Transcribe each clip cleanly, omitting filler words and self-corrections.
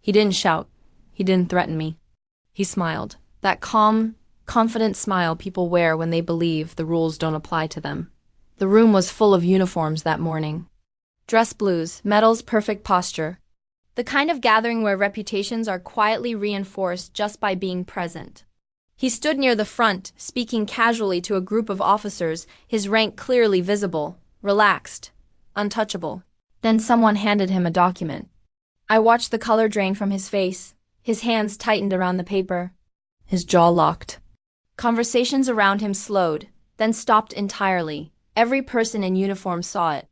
He didn't shout. He didn't threaten me. He smiled. That calm, confident smile people wear when they believe the rules don't apply to them. The room was full of uniforms that morning. Dress blues, medals, perfect posture. The kind of gathering where reputations are quietly reinforced just by being present. He stood near the front, speaking casually to a group of officers, his rank clearly visible, relaxed, untouchable. Then someone handed him a document. I watched the color drain from his face. His hands tightened around the paper. His jaw locked. Conversations around him slowed, then stopped entirely. Every person in uniform saw it.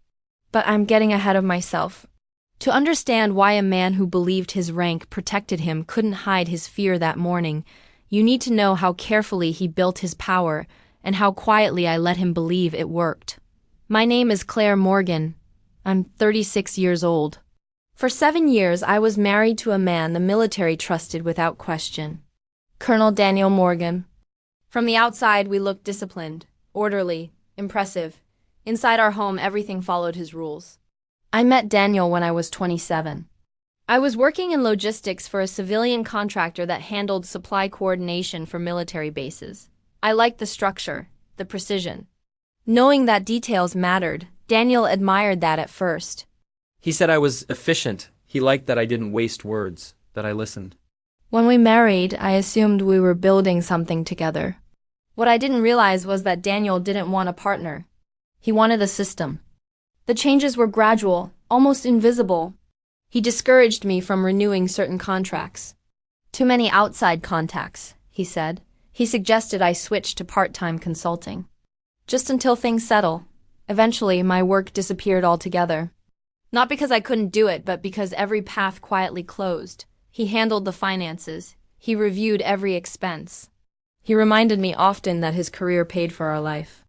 But I'm getting ahead of myself. To understand why a man who believed his rank protected him couldn't hide his fear that morning, you need to know how carefully he built his power and how quietly I let him believe it worked. My name is Claire Morgan. I'm 36 years old. For 7 years, I was married to a man the military trusted without question. Colonel Daniel Morgan. From the outside, we looked disciplined, orderly, impressive. Inside our home, everything followed his rules. I met Daniel when I was 27. I was working in logistics for a civilian contractor that handled supply coordination for military bases. I liked the structure, the precision. Knowing that details mattered, Daniel admired that at first. He said I was efficient. He liked that I didn't waste words, that I listened. When we married, I assumed we were building something together. What I didn't realize was that Daniel didn't want a partner. He wanted a system. The changes were gradual, almost invisible. He discouraged me from renewing certain contracts. Too many outside contacts, he said. He suggested I switch to part-time consulting. Just until things settle. Eventually, my work disappeared altogether. Not because I couldn't do it, but because every path quietly closed. He handled the finances. He reviewed every expense. He reminded me often that his career paid for our life.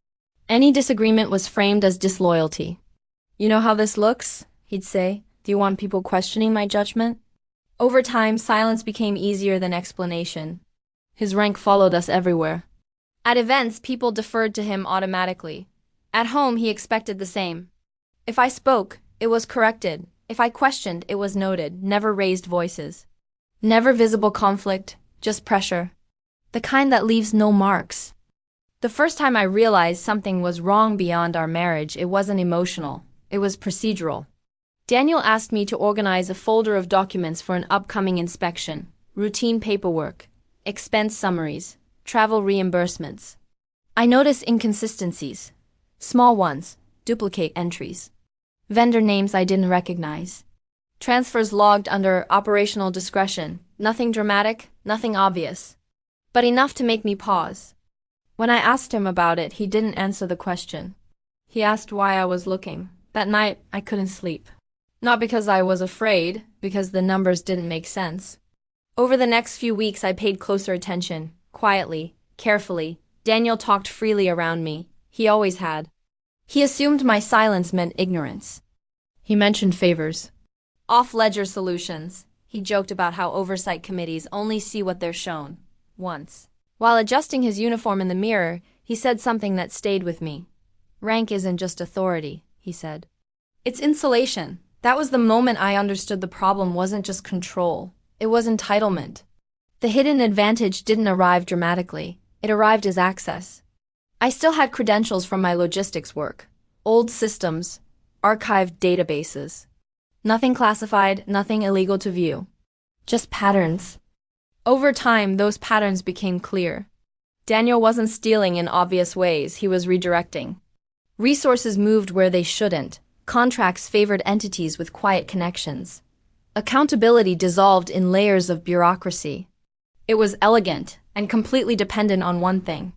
Any disagreement was framed as disloyalty. You know how this looks? He'd say. Do you want people questioning my judgment? Over time, silence became easier than explanation. His rank followed us everywhere. At events, people deferred to him automatically. At home, he expected the same. If I spoke, it was corrected. If I questioned, it was noted, never raised voices. Never visible conflict, just pressure. The kind that leaves no marks. The first time I realized something was wrong beyond our marriage, it wasn't emotional. It was procedural. Daniel asked me to organize a folder of documents for an upcoming inspection, routine paperwork, expense summaries, travel reimbursements. I noticed inconsistencies. Small ones, duplicate entries. Vendor names I didn't recognize. Transfers logged under operational discretion. Nothing dramatic, nothing obvious. But enough to make me pause. When I asked him about it, he didn't answer the question. He asked why I was looking. That night, I couldn't sleep. Not because I was afraid, because the numbers didn't make sense. Over the next few weeks, I paid closer attention, quietly, carefully. Daniel talked freely around me. He always had. He assumed my silence meant ignorance. He mentioned favors. Off-ledger solutions. He joked about how oversight committees only see what they're shown. Once. While adjusting his uniform in the mirror, he said something that stayed with me. Rank isn't just authority, he said. It's insulation. That was the moment I understood the problem wasn't just control. It was entitlement. The hidden advantage didn't arrive dramatically. It arrived as access. I still had credentials from my logistics work. Old systems, archived databases. Nothing classified, nothing illegal to view. Just patterns. Over time, those patterns became clear. Daniel wasn't stealing in obvious ways, he was redirecting. Resources moved where they shouldn't. Contracts favored entities with quiet connections. Accountability dissolved in layers of bureaucracy. It was elegant and completely dependent on one thing.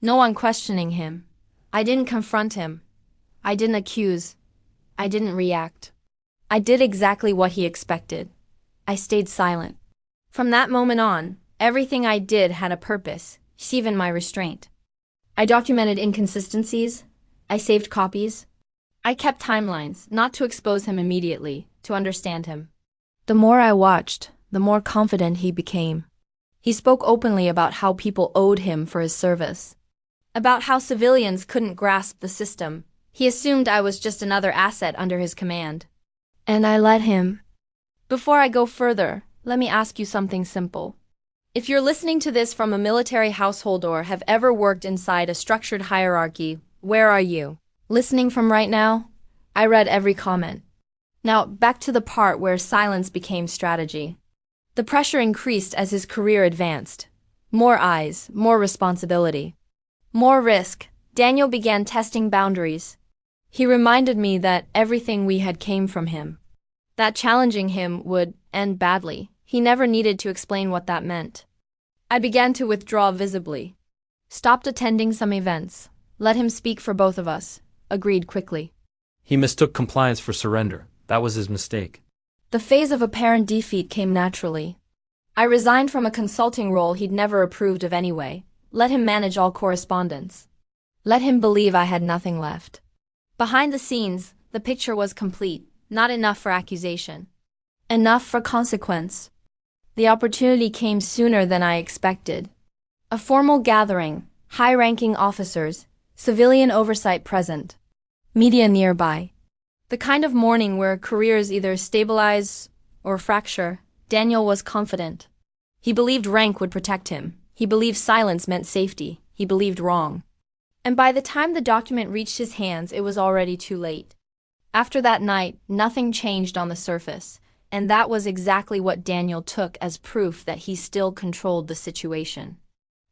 No one questioning him. I didn't confront him. I didn't accuse. I didn't react. I did exactly what he expected. I stayed silent. From that moment on, everything I did had a purpose, even my restraint. I documented inconsistencies. I saved copies. I kept timelines, not to expose him immediately, to understand him. The more I watched, the more confident he became. He spoke openly about how people owed him for his service. About how civilians couldn't grasp the system. He assumed I was just another asset under his command. And I let him. Before I go further, Let me ask you something simple. If you're listening to this from a military household or have ever worked inside a structured hierarchy, where are you? Listening from right now? I read every comment. Now, back to the part where silence became strategy. The pressure increased as his career advanced. More eyes, more responsibility. More risk. Daniel began testing boundaries. He reminded me that everything we had came from him. That challenging him would end badly. He never needed to explain what that meant. I began to withdraw visibly. Stopped attending some events. Let him speak for both of us. Agreed quickly. He mistook compliance for surrender. That was his mistake. The phase of apparent defeat came naturally. I resigned from a consulting role he'd never approved of anyway. Let him manage all correspondence. Let him believe I had nothing left. Behind the scenes, the picture was complete. Not enough for accusation. Enough for consequence. The opportunity came sooner than I expected. A formal gathering, high-ranking officers, civilian oversight present. Media nearby. The kind of morning where careers either stabilize or fracture. Daniel was confident. He believed rank would protect him. He believed silence meant safety. He believed wrong. And by the time the document reached his hands, it was already too late. After that night, nothing changed on the surface, and that was exactly what Daniel took as proof that he still controlled the situation.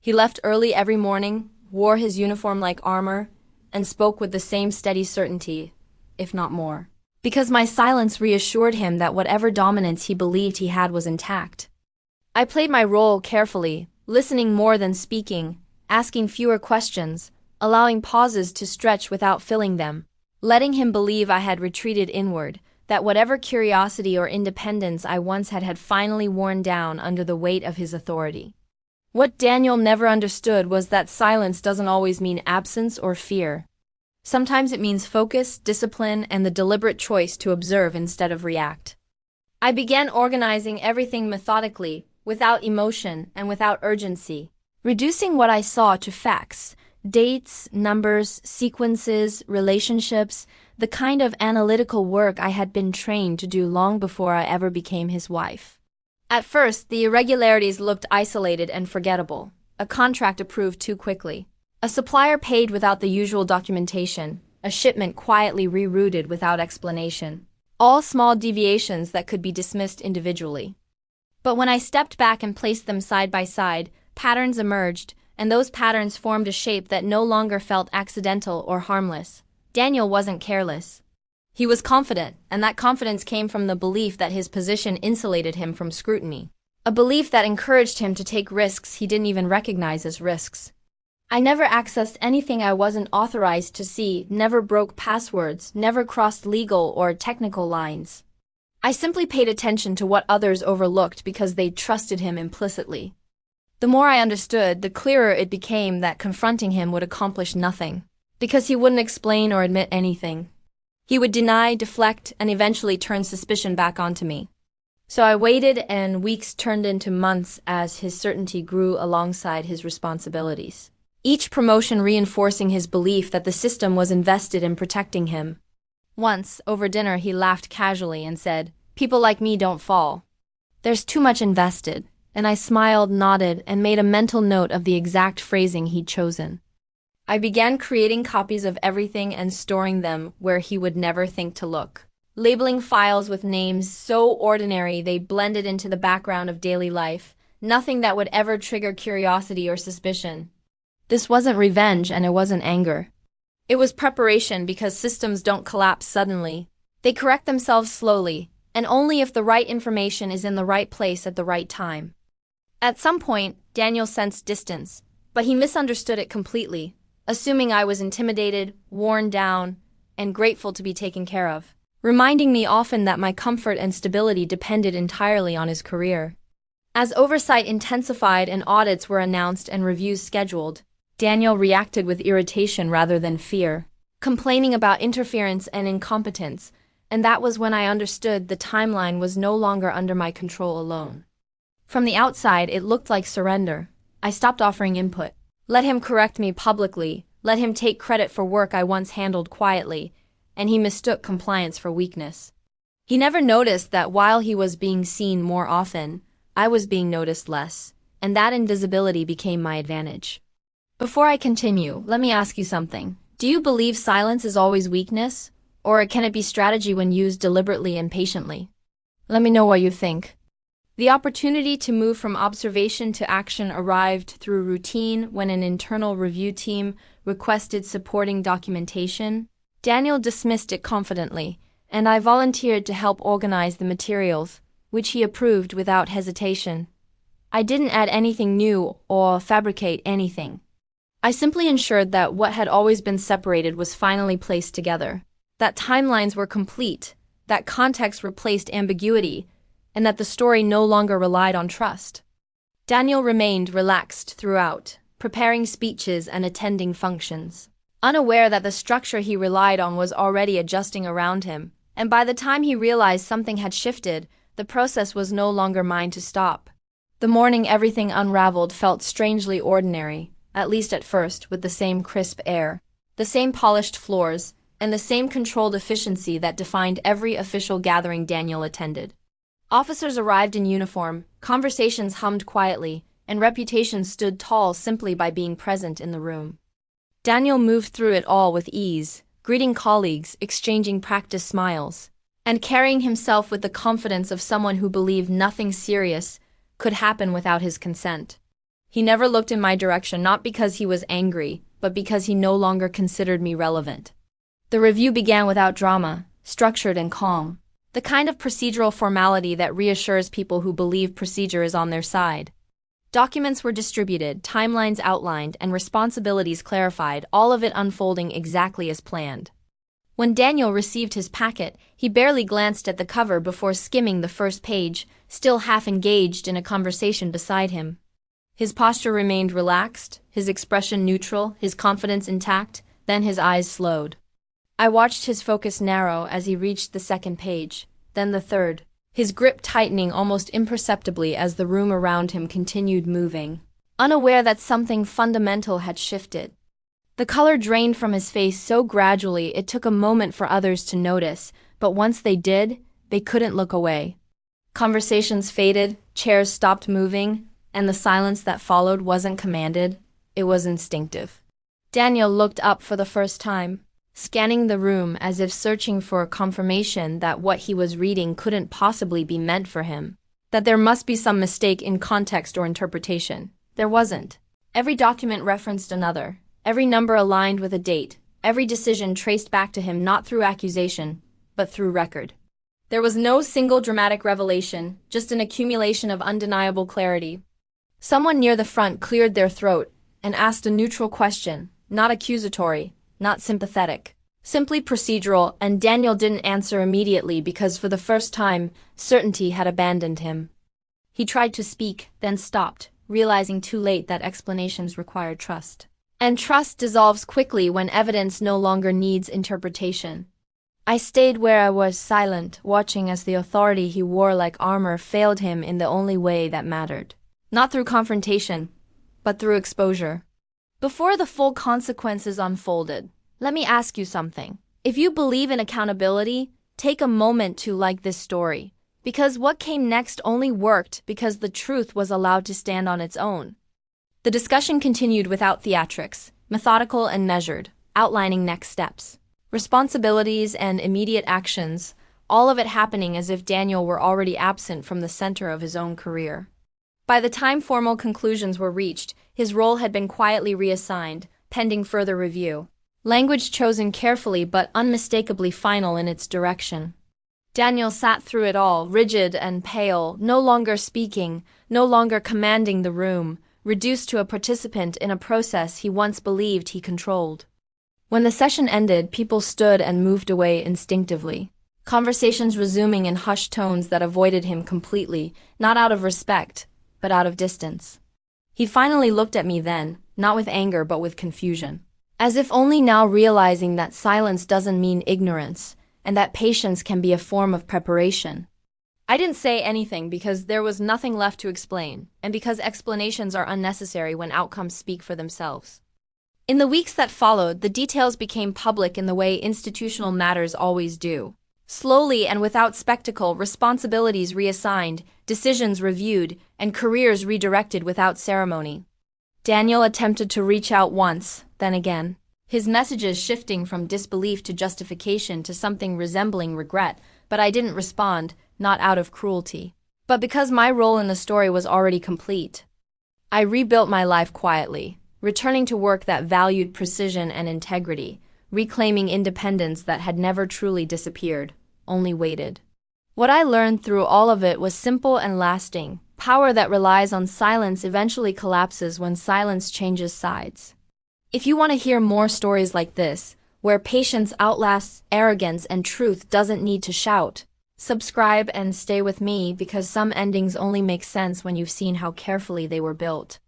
He left early every morning, wore his uniform like armor, and spoke with the same steady certainty, if not more. Because my silence reassured him that whatever dominance he believed he had was intact. I played my role carefully, listening more than speaking, asking fewer questions, allowing pauses to stretch without filling them. Letting him believe I had retreated inward, that whatever curiosity or independence I once had finally worn down under the weight of his authority. What Daniel never understood was that silence doesn't always mean absence or fear. Sometimes it means focus, discipline, and the deliberate choice to observe instead of react. I began organizing everything methodically, without emotion and without urgency, reducing what I saw to facts. Dates, numbers, sequences, relationships, the kind of analytical work I had been trained to do long before I ever became his wife. At first, the irregularities looked isolated and forgettable. A contract approved too quickly. A supplier paid without the usual documentation. A shipment quietly rerouted without explanation. All small deviations that could be dismissed individually. But when I stepped back and placed them side by side, patterns emerged, and those patterns formed a shape that no longer felt accidental or harmless. Daniel wasn't careless. He was confident, and that confidence came from the belief that his position insulated him from scrutiny. A belief that encouraged him to take risks he didn't even recognize as risks. I never accessed anything I wasn't authorized to see, never broke passwords, never crossed legal or technical lines. I simply paid attention to what others overlooked because they trusted him implicitly. The more I understood, the clearer it became that confronting him would accomplish nothing, because he wouldn't explain or admit anything. He would deny, deflect, and eventually turn suspicion back onto me. So I waited, and weeks turned into months as his certainty grew alongside his responsibilities. Each promotion reinforcing his belief that the system was invested in protecting him. Once, over dinner, he laughed casually and said, "People like me don't fall. There's too much invested." And I smiled, nodded, and made a mental note of the exact phrasing he'd chosen. I began creating copies of everything and storing them where he would never think to look. Labeling files with names so ordinary they blended into the background of daily life, nothing that would ever trigger curiosity or suspicion. This wasn't revenge and it wasn't anger. It was preparation, because systems don't collapse suddenly. They correct themselves slowly, and only if the right information is in the right place at the right time. At some point, Daniel sensed distance, but he misunderstood it completely, assuming I was intimidated, worn down, and grateful to be taken care of, reminding me often that my comfort and stability depended entirely on his career. As oversight intensified and audits were announced and reviews scheduled, Daniel reacted with irritation rather than fear, complaining about interference and incompetence, and that was when I understood the timeline was no longer under my control alone. From the outside, it looked like surrender. I stopped offering input. Let him correct me publicly, let him take credit for work I once handled quietly, and he mistook compliance for weakness. He never noticed that while he was being seen more often, I was being noticed less, and that invisibility became my advantage. Before I continue, let me ask you something. Do you believe silence is always weakness? Or can it be strategy when used deliberately and patiently? Let me know what you think. The opportunity to move from observation to action arrived through routine when an internal review team requested supporting documentation. Daniel dismissed it confidently, and I volunteered to help organize the materials, which he approved without hesitation. I didn't add anything new or fabricate anything. I simply ensured that what had always been separated was finally placed together, that timelines were complete, that context replaced ambiguity, and that the story no longer relied on trust. Daniel remained relaxed throughout, preparing speeches and attending functions, unaware that the structure he relied on was already adjusting around him, and by the time he realized something had shifted, the process was no longer mine to stop. The morning everything unraveled felt strangely ordinary, at least at first, with the same crisp air, the same polished floors, and the same controlled efficiency that defined every official gathering Daniel attended. Officers arrived in uniform, conversations hummed quietly, and reputations stood tall simply by being present in the room. Daniel moved through it all with ease, greeting colleagues, exchanging practice smiles, and carrying himself with the confidence of someone who believed nothing serious could happen without his consent. He never looked in my direction, not because he was angry, but because he no longer considered me relevant. The review began without drama, structured and calm, the kind of procedural formality that reassures people who believe procedure is on their side. Documents were distributed, timelines outlined, and responsibilities clarified, all of it unfolding exactly as planned. When Daniel received his packet, he barely glanced at the cover before skimming the first page, still half engaged in a conversation beside him. His posture remained relaxed, his expression neutral, his confidence intact, then his eyes slowed. I watched his focus narrow as he reached the second page, then the third, his grip tightening almost imperceptibly as the room around him continued moving, unaware that something fundamental had shifted. The color drained from his face so gradually it took a moment for others to notice, but once they did, they couldn't look away. Conversations faded, chairs stopped moving, and the silence that followed wasn't commanded, it was instinctive. Daniel looked up for the first time, scanning the room as if searching for confirmation that what he was reading couldn't possibly be meant for him, that there must be some mistake in context or interpretation. There wasn't. Every document referenced another, every number aligned with a date, every decision traced back to him not through accusation, but through record. There was no single dramatic revelation, just an accumulation of undeniable clarity. Someone near the front cleared their throat and asked a neutral question, not accusatory, not sympathetic, simply procedural, and Daniel didn't answer immediately because for the first time, certainty had abandoned him. He tried to speak, then stopped, realizing too late that explanations required trust. And trust dissolves quickly when evidence no longer needs interpretation. I stayed where I was, silent, watching as the authority he wore like armor failed him in the only way that mattered. Not through confrontation, but through exposure. Before the full consequences unfolded, let me ask you something. If you believe in accountability, take a moment to like this story, because what came next only worked because the truth was allowed to stand on its own. The discussion continued without theatrics, methodical and measured, outlining next steps, responsibilities and immediate actions, all of it happening as if Daniel were already absent from the center of his own career. By the time formal conclusions were reached, his role had been quietly reassigned, pending further review. Language chosen carefully but unmistakably final in its direction. Daniel sat through it all, rigid and pale, no longer speaking, no longer commanding the room, reduced to a participant in a process he once believed he controlled. When the session ended, people stood and moved away instinctively, conversations resuming in hushed tones that avoided him completely, not out of respect, but out of distance. He finally looked at me then, not with anger but with confusion, as if only now realizing that silence doesn't mean ignorance, and that patience can be a form of preparation. I didn't say anything because there was nothing left to explain, and because explanations are unnecessary when outcomes speak for themselves. In the weeks that followed, the details became public in the way institutional matters always do. Slowly and without spectacle, responsibilities reassigned, decisions reviewed, and careers redirected without ceremony. Daniel attempted to reach out once, then again, his messages shifting from disbelief to justification to something resembling regret, but I didn't respond, not out of cruelty, but because my role in the story was already complete. I rebuilt my life quietly, returning to work that valued precision and integrity, reclaiming independence that had never truly disappeared, only waited. What I learned through all of it was simple and lasting. Power that relies on silence eventually collapses when silence changes sides. If you want to hear more stories like this, where patience outlasts arrogance and truth doesn't need to shout, subscribe and stay with me, because some endings only make sense when you've seen how carefully they were built.